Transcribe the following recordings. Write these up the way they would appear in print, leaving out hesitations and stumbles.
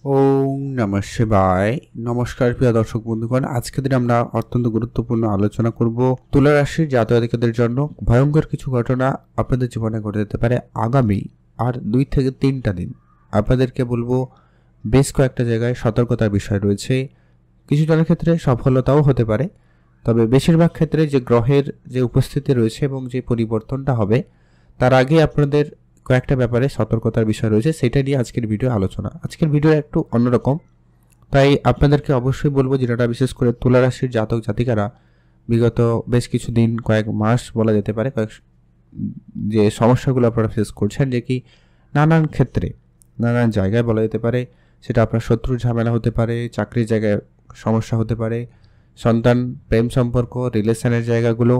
ওম নমঃ শিবায়। নমস্কার প্রিয় দর্শক বন্ধুগণ, আজকে দিন আমরা অত্যন্ত গুরুত্বপূর্ণ আলোচনা করব তুলা রাশির জাতক-জাতিকাদের জন্য ভয়ঙ্কর কিছু ঘটনা আপনাদের জীবনে ঘটে যেতে পারে আগামী আর 2 থেকে 3টা দিন। আপনাদেরকে বলবো বেশ কয়েকটা জায়গায় সতর্কতার বিষয় রয়েছে। কিছু জনের ক্ষেত্রে সফলতাও হতে পারে, তবে বেশিরভাগ ক্ষেত্রে যে গ্রহের যে উপস্থিতি রয়েছে এবং যে পরিবর্তনটা হবে তার আগে আপনাদের কয়েকটা ব্যাপারে সতর্কতার বিষয় রয়েছে, সেটা নিয়ে আজকের ভিডিও আলোচনা। আজকের ভিডিও একটু অন্যরকম, তাই আপনাদেরকে অবশ্যই বলবো যেটা বিশেষ করে তুলা রাশির জাতক জাতিকারা বিগত বেশ কিছু দিন, কয়েক মাস বলা যেতে পারে, যে সমস্যাগুলো আপনারা ফেস করছেন, যে কি নানান ক্ষেত্রে নানান জায়গায় বলা যেতে পারে, সেটা আপনার শত্রুর ঝামেলা হতে পারে, চাকরির জায়গায় সমস্যা হতে পারে, সন্তান, প্রেম সম্পর্ক, রিলেশনের জায়গাগুলো,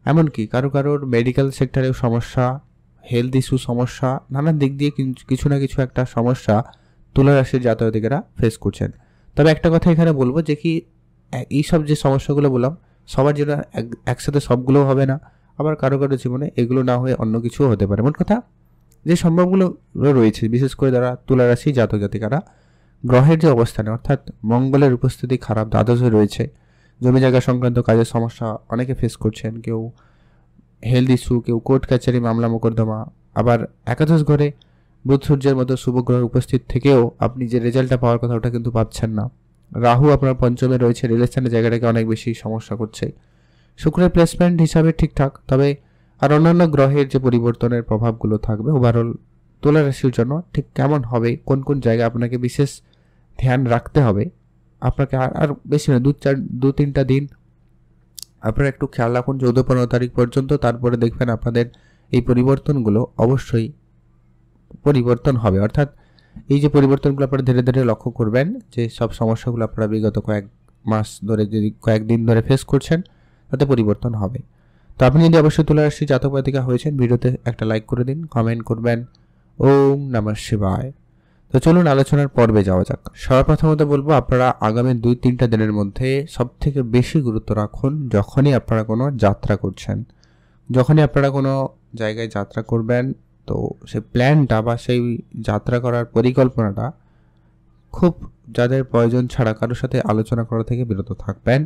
এমনকি কারোর মেডিকেল সেক্টরেও সমস্যা, হেলথ ইস্যু সমস্যা, নানান দিক দিয়ে কিছু না কিছু একটা সমস্যা তুলা রাশির জাতক-জাতিকারা ফেস করছেন। তবে একটা কথা এখানে বলবো যে কি এইসব যে সমস্যাগুলো বললাম সবার জন্য একসাথে সবগুলো হবে না, আবার কারো জীবনে এগুলো না হয়ে অন্য কিছুও হতে পারে। মোট কথা যে সম্ভবগুলো রয়েছে, বিশেষ করে যারা তুলা রাশি জাতক জাতিকারা গ্রহের যে অবস্থানে, অর্থাৎ মঙ্গলের উপস্থিতি খারাপ দ্বাদশে রয়েছে, জমি জায়গা সংক্রান্ত কাজের সমস্যা অনেকে ফেস করছেন, কেউ হেলথ ইস্যু, কেউ কোর্ট কাছারি মামলা মোকদ্দমা, আবার একাদশ ঘরে বুধ সূর্যের মতো শুভ গ্রহ উপস্থিত থেকেও আপনি যে রেজাল্টটা পাওয়ার কথা ওটা কিন্তু পাচ্ছেন না। রাহু আপনার পঞ্চমে রয়েছে, রিলেশনের জায়গাটাকে অনেক বেশি সমস্যা করছে। শুক্রের প্লেসমেন্ট হিসাবে ঠিকঠাক, তবে আর অন্যান্য গ্রহের যে পরিবর্তনের প্রভাবগুলো থাকবে ওভারঅল তুলা রাশির জন্য ঠিক কেমন হবে, কোন কোন জায়গায় আপনাকে বিশেষ ধ্যান রাখতে হবে, আপনাকে আর বেশি না 2-3টা দিন আপনারা একটু খেয়াল রাখুন 14-15 তারিখ পর্যন্ত। তারপরে দেখবেন আপনাদের এই পরিবর্তনগুলো অবশ্যই পরিবর্তন হবে, অর্থাৎ এই যে পরিবর্তনগুলো আপনারা ধীরে ধীরে লক্ষ্য করবেন, যে সব সমস্যাগুলো আপনারা বিগত কয়েক মাস ধরে, যদি কয়েকদিন ধরে ফেস করছেন, তাতে পরিবর্তন হবে। তো আপনি যদি অবশ্যই তুলা রাশি জাতক জাতিকা হয়েছেন, ভিডিওতে একটা লাইক করে দিন, কমেন্ট করবেন ওম নমঃ শিবায়। তো চলুন আলোচনার পর্বে যাওয়া যাক। সর্বপ্রথমত বলবো আপনারা আগামী 2-3টা দিনের মধ্যে সব থেকে বেশি গুরুত্ব রাখুন যখনই আপনারা কোনো যাত্রা করছেন, যখনই আপনারা কোনো জায়গায় যাত্রা করবেন, তো সেই প্ল্যানটা বা সেই যাত্রা করার পরিকল্পনাটা খুব যাদের প্রয়োজন ছাড়া কারোর সাথে আলোচনা করা থেকে বিরত থাকবেন।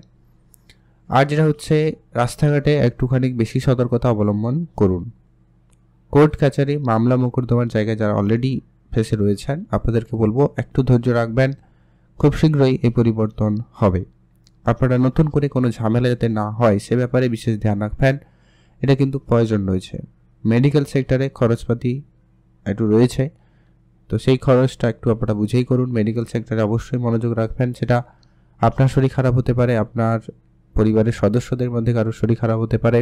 আর যেটা হচ্ছে, রাস্তাঘাটে একটুখানি বেশি সতর্কতা অবলম্বন করুন। কোর্ট কাছারি মামলা মোকদ্দমার জায়গায় যারা অলরেডি ফেসে রয়েছেন আপনাদেরকে বলবো একটু ধৈর্য রাখবেন, খুব শীঘ্রই এই পরিবর্তন হবে। আপনারা নতুন করে কোনো ঝামেলা যাতে না হয় সে ব্যাপারে বিশেষ ধ্যান রাখবেন, এটা কিন্তু প্রয়োজন রয়েছে। মেডিকেল সেক্টরে খরচপাতি একটু রয়েছে, তো সেই খরচটা একটু আপনারা বুঝেই করুন। মেডিকেল সেক্টরে অবশ্যই মনোযোগ রাখবেন, সেটা আপনার শরীর খারাপ হতে পারে, আপনার পরিবারের সদস্যদের মধ্যে কারোর শরীর খারাপ হতে পারে,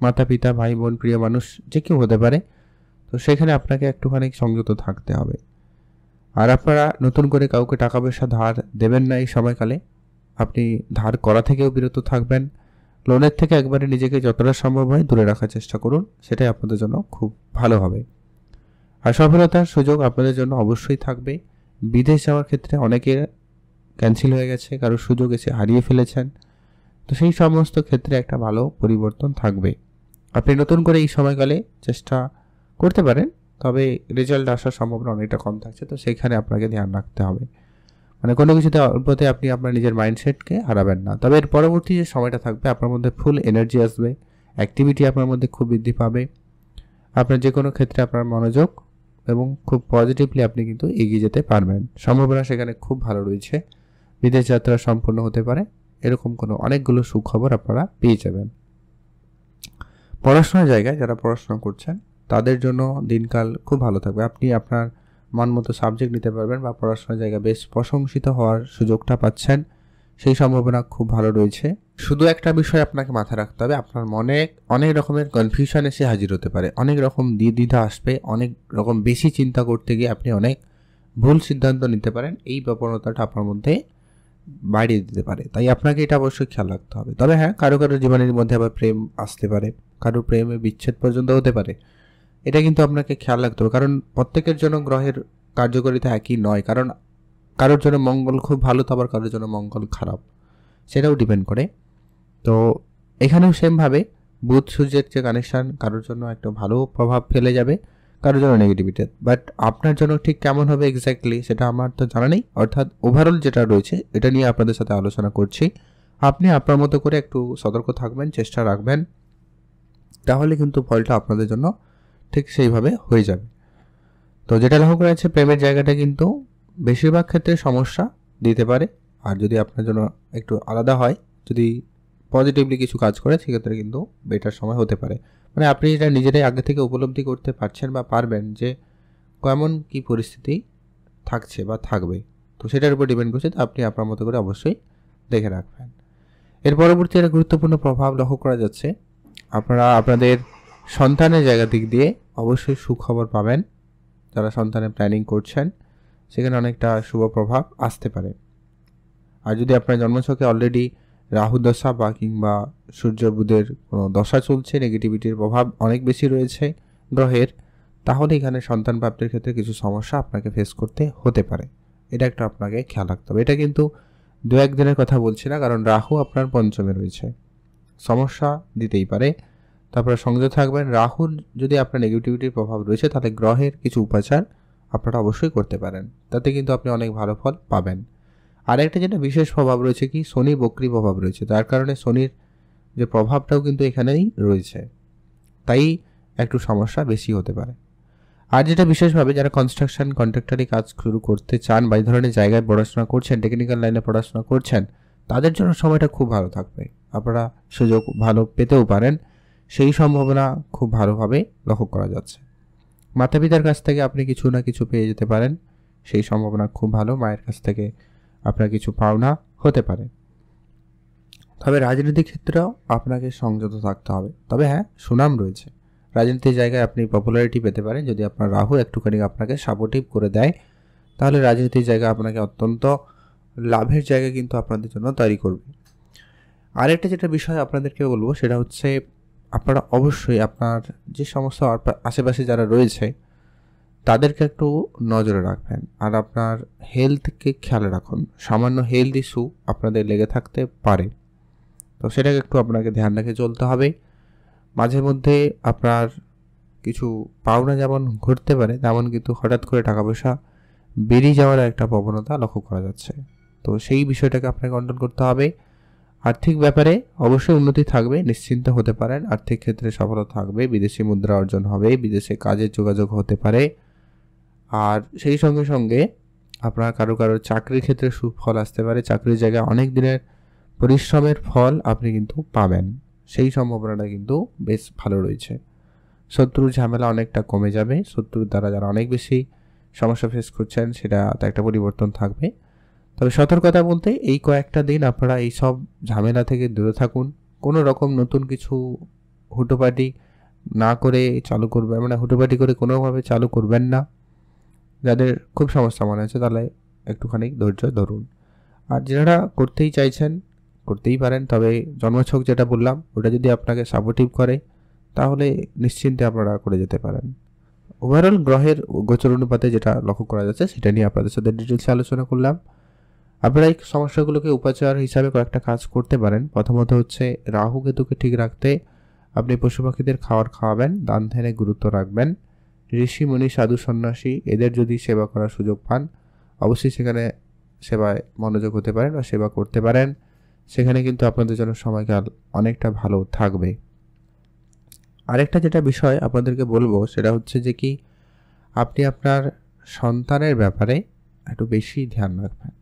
মাতা পিতা, ভাই বোন, প্রিয় মানুষ যে কেউ হতে পারে, তো সেখানে আপনাকে একটুখানি সংযত থাকতে হবে। আর আপনারা নতুন করে কাউকে টাকা পয়সা ধার দেবেন না এই সময়কালে, আপনি ধার করা থেকেও বিরত থাকবেন। লোনের থেকে একবারে নিজেকে যতটা সম্ভব হয় দূরে রাখার চেষ্টা করুন, সেটাই আপনাদের জন্য খুব ভালো হবে। আর সফলতার সুযোগ আপনাদের জন্য অবশ্যই থাকবে। বিদেশ যাওয়ার ক্ষেত্রে অনেকের ক্যান্সেল হয়ে গেছে, কারোর সুযোগ এসে হারিয়ে ফেলেছেন, তো সেই সমস্ত ক্ষেত্রে একটা ভালো পরিবর্তন থাকবে। আপনি নতুন করে এই সময়কালে চেষ্টা করতে পারেন, তবে রেজাল্ট আসার সম্ভাবনা অনেকটা কম থাকছে, তো সেইখানে আপনাকে ধ্যান রাখতে হবে। মানে কোনো কিছুতে অল্পতে আপনি আপনার নিজের মাইন্ডসেটকে হারাবেন না। তবে এর পরবর্তী যে সময়টা থাকবে আপনার মধ্যে ফুল এনার্জি আসবে, অ্যাক্টিভিটি আপনার মধ্যে খুব বৃদ্ধি পাবে, আপনার যে কোনো ক্ষেত্রে আপনার মনোযোগ এবং খুব পজিটিভলি আপনি কিন্তু এগিয়ে যেতে পারবেন। সম্ভাবনা সেখানে খুব ভালো রয়েছে, বিদেশ যাত্রা সম্পূর্ণ হতে পারে, এরকম কোনো অনেকগুলো সুখবর আপনারা পেয়ে যাবেন। পড়াশোনার জায়গায় যারা পড়াশোনা করছেন তাদের জন্য দিনকাল খুব ভালো থাকবে। আপনি আপনার মন মতো সাবজেক্ট নিতে পারবেন বা পড়াশোনার জায়গায় বেশ প্রশংসিত হওয়ার সুযোগটা পাচ্ছেন, সেই সম্ভাবনা খুব ভালো রয়েছে। শুধু একটা বিষয় আপনাকে মাথায় রাখতে হবে, আপনার মনে অনেক রকমের কনফিউশন এসে হাজির হতে পারে, অনেক রকম দ্বিধা আসবে, অনেক রকম বেশি চিন্তা করতে গিয়ে আপনি অনেক ভুল সিদ্ধান্ত নিতে পারেন, এই প্রবণতাটা আপনার মধ্যে বাড়িয়ে দিতে পারে, তাই আপনাকে এটা অবশ্যই খেয়াল রাখতে হবে। তবে হ্যাঁ, কারো জীবনের মধ্যে আবার প্রেম আসতে পারে, কারো প্রেমে বিচ্ছেদ পর্যন্ত হতে পারে, এটা কিন্তু আপনাকে খেয়াল রাখতে হবে, কারণ প্রত্যেকের জন্য গ্রহের কার্যকারিতা একই নয়। কারণ কারোর জন্য মঙ্গল খুব ভালো, তো আবার কারোর জন্য মঙ্গল খারাপ, সেটাও ডিপেন্ড করে। তো এখানেও সেমভাবে বুধ সূর্যের যে কানেকশান কারোর জন্য একটা ভালো প্রভাব ফেলে যাবে, কারোর জন্য নেগেটিভিটি। বাট আপনার জন্য ঠিক কেমন হবে এক্স্যাক্টলি সেটা আমার তো জানা নেই। অর্থাৎ ওভারঅল যেটা রয়েছে এটা নিয়ে আপনাদের সাথে আলোচনা করছি। আপনি আপনার মতো করে একটু সতর্ক থাকবেন, চেষ্টা রাখবেন, তাহলে কিন্তু ফলটা আপনাদের জন্য ঠিক সেইভাবে হয়ে যাবে। তো যেটা লক্ষ্য করা যাচ্ছে, প্রেমের জায়গাটা কিন্তু বেশিরভাগ ক্ষেত্রে সমস্যা দিতে পারে। আর যদি আপনার জন্য একটু আলাদা হয়, যদি পজিটিভলি কিছু কাজ করে, সেক্ষেত্রে কিন্তু বেটার সময় হতে পারে। মানে আপনি এটা নিজেরাই আগে থেকে উপলব্ধি করতে পারছেন বা পারবেন যে কেমন কী পরিস্থিতি থাকছে বা থাকবে, তো সেটার উপর ডিপেন্ড করছে। তো আপনি আপনার মতো করে অবশ্যই দেখে রাখবেন। এর পরবর্তী একটা গুরুত্বপূর্ণ প্রভাব লক্ষ্য করা যাচ্ছে, আপনারা আপনাদের সন্তানের জায়গা দিক দিয়ে অবশ্যই সুখবর পাবেন। যারা সন্তানের প্ল্যানিং করছেন সেখানে অনেকটা শুভ প্রভাব আসতে পারে। আর যদি আপনার জন্মছকে অলরেডি রাহু দশা বা কিংবা সূর্য বুধের কোনো দশা চলছে, নেগেটিভিটির প্রভাব অনেক বেশি রয়েছে গ্রহের, তাহলে এখানে সন্তান প্রাপ্তির ক্ষেত্রে কিছু সমস্যা আপনাকে ফেস করতে হতে পারে। এটা একটা আপনাকে খেয়াল রাখতে হবে। এটা কিন্তু 2-1 দিনের কথা বলছি না, কারণ রাহু আপনার পঞ্চমে রয়েছে, সমস্যা দিতেই পারে। তারপরে সংযত থাকবেন। রাহুর যদি আপনার নেগেটিভিটির প্রভাব রয়েছে, তাহলে গ্রহের কিছু উপাচার আপনারা অবশ্যই করতে পারেন, তাতে কিন্তু আপনি অনেক ভালো ফল পাবেন। আর একটা যেটা বিশেষ প্রভাব রয়েছে কি, শনি বক্রি প্রভাব রয়েছে, তার কারণে শনির যে প্রভাবটাও কিন্তু এখানেই রয়েছে, তাই একটু সমস্যা বেশি হতে পারে। আর যেটা বিশেষভাবে যারা কনস্ট্রাকশন কন্ট্রাক্টরি কাজ শুরু করতে চান বা এই ধরনের জায়গায় পড়াশোনা করছেন, টেকনিক্যাল লাইনে পড়াশোনা করছেন, তাদের জন্য সময়টা খুব ভালো থাকবে। আপনারা সুযোগ ভালো পেতেও পারেন, সেই সম্ভাবনা খুব ভালোভাবে লক্ষ্য করা যাচ্ছে। মাতা পিতার কাছ থেকে আপনি কিছু না কিছু পেয়ে যেতে পারেন, সেই সম্ভাবনা খুব ভালো। মায়ের কাছ থেকে আপনার কিছু পাওনা হতে পারে। তবে রাজনীতির ক্ষেত্রেও আপনাকে সংযত থাকতে হবে। তবে হ্যাঁ, সুনাম রয়েছে, রাজনীতির জায়গায় আপনি পপুলারিটি পেতে পারেন। যদি আপনার রাহু একটুখানি আপনাকে সাপোর্টিভ করে দেয়, তাহলে রাজনীতির জায়গা আপনাকে অত্যন্ত লাভের জায়গা কিন্তু আপনাদের জন্য তৈরি করবে। আরেকটা যেটা বিষয় আপনাদেরকে বলবো সেটা হচ্ছে, আপনারা অবশ্যই আপনার যে সমস্ত আশেপাশে যারা রয়েছে তাদেরকে একটু নজরে রাখবেন। আর আপনার হেলথকে খেয়াল রাখুন। সামান্য হেলথ ইস্যু আপনাদের লেগে থাকতে পারে, তো সেটাকে একটু আপনাকে ধ্যান রেখে চলতে হবে। মাঝে মধ্যে আপনার কিছু পাওনা যেমন ঘটতে পারে, তেমন কিন্তু হঠাৎ করে টাকা পয়সা বেরিয়ে যাওয়ার একটা প্রবণতা লক্ষ্য করা যাচ্ছে। তো সেই বিষয়টাকে আপনাকে কন্ট্রোল করতে হবে। আর্থিক ব্যাপারে অবশ্যই উন্নতি থাকবে, নিশ্চিন্ত হতে পারেন। আর্থিক ক্ষেত্রে সফলতা থাকবে, বিদেশি মুদ্রা অর্জন হবে, বিদেশে কাজের যোগাযোগ হতে পারে। আর সেই সঙ্গে সঙ্গে আপনার কারো চাকরির ক্ষেত্রে সুফল আসতে পারে। চাকরির জায়গায় অনেক দিনের পরিশ্রমের ফল আপনি কিন্তু পাবেন, সেই সম্ভাবনাটা কিন্তু বেশ ভালো রয়েছে। শত্রুর ঝামেলা অনেকটা কমে যাবে। শত্রুর দ্বারা যারা অনেক বেশি সমস্যা ফেস করছেন, সেটা একটা পরিবর্তন থাকবে। তবে সতর্কতা বলতে, এই কয়েকটা দিন আপনারা এই সব ঝামেলা থেকে দূরে থাকুন। কোনো রকম নতুন কিছু হুটোপাটি না করে চালু করবেন, মানে হুটোপাটি করে কোনোভাবে চালু করবেন না। যাদের খুব সমস্যা মনে হচ্ছে, তাহলে একটুখানি ধৈর্য ধরুন। আর যারা করতেই চাইছেন করতেই পারেন, তবে জন্মছক যেটা বললাম ওটা যদি আপনাকে সাপোর্টিভ করে, তাহলে নিশ্চিন্তে আপনারা করে যেতে পারেন। ওভারঅল গ্রহের গোচর অনুপাতে যেটা লক্ষ্য করা যাচ্ছে, সেটা নিয়ে আপনাদের সাথে ডিটেলসে আলোচনা করলাম। আপনারা এই সমস্যাগুলোকে উপাচার হিসাবে কয়েকটা কাজ করতে পারেন। প্রথমত হচ্ছে, রাহু কেতুকে ঠিক রাখতে আপনি পশু পাখিদের খাওয়াবেন, দান ধ্যানে গুরুত্ব রাখবেন। ঋষি মুনি সাধু সন্ন্যাসী এদের যদি সেবা করার সুযোগ পান, অবশ্যই সেখানে সেবায় মনোযোগ হতে পারেন বা সেবা করতে পারেন। সেখানে কিন্তু আপনাদের জন্য সময়কাল অনেকটা ভালো থাকবে। আরেকটা যেটা বিষয় আপনাদেরকে বলবো সেটা হচ্ছে যে কি, আপনি আপনার সন্তানের ব্যাপারে একটু বেশি ধ্যান রাখবেন।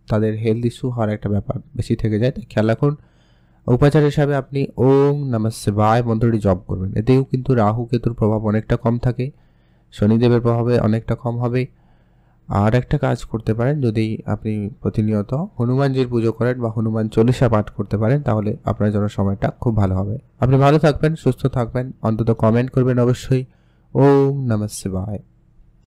তাদের হেলথ ইস্যু হওয়ার একটা ব্যাপার বেশি থেকে যায়, তাই খেয়াল রাখুন। উপাচার হিসাবে আপনি ওম নমঃ শিবায় মন্ত্রটি জপ করবেন। এতেও কিন্তু রাহু কেতুর প্রভাব অনেকটা কম থাকে, শনিদেবের প্রভাবে অনেকটা কম হবে। আর একটা কাজ করতে পারেন, যদি আপনি প্রতিনিয়ত হনুমানজির পুজো করেন বা হনুমান চল্লিশা পাঠ করতে পারেন, তাহলে আপনার জন্য সময়টা খুব ভালো হবে। আপনি ভালো থাকবেন, সুস্থ থাকবেন, অন্তত কমেন্ট করবেন অবশ্যই। ওম নমঃ শিবায়।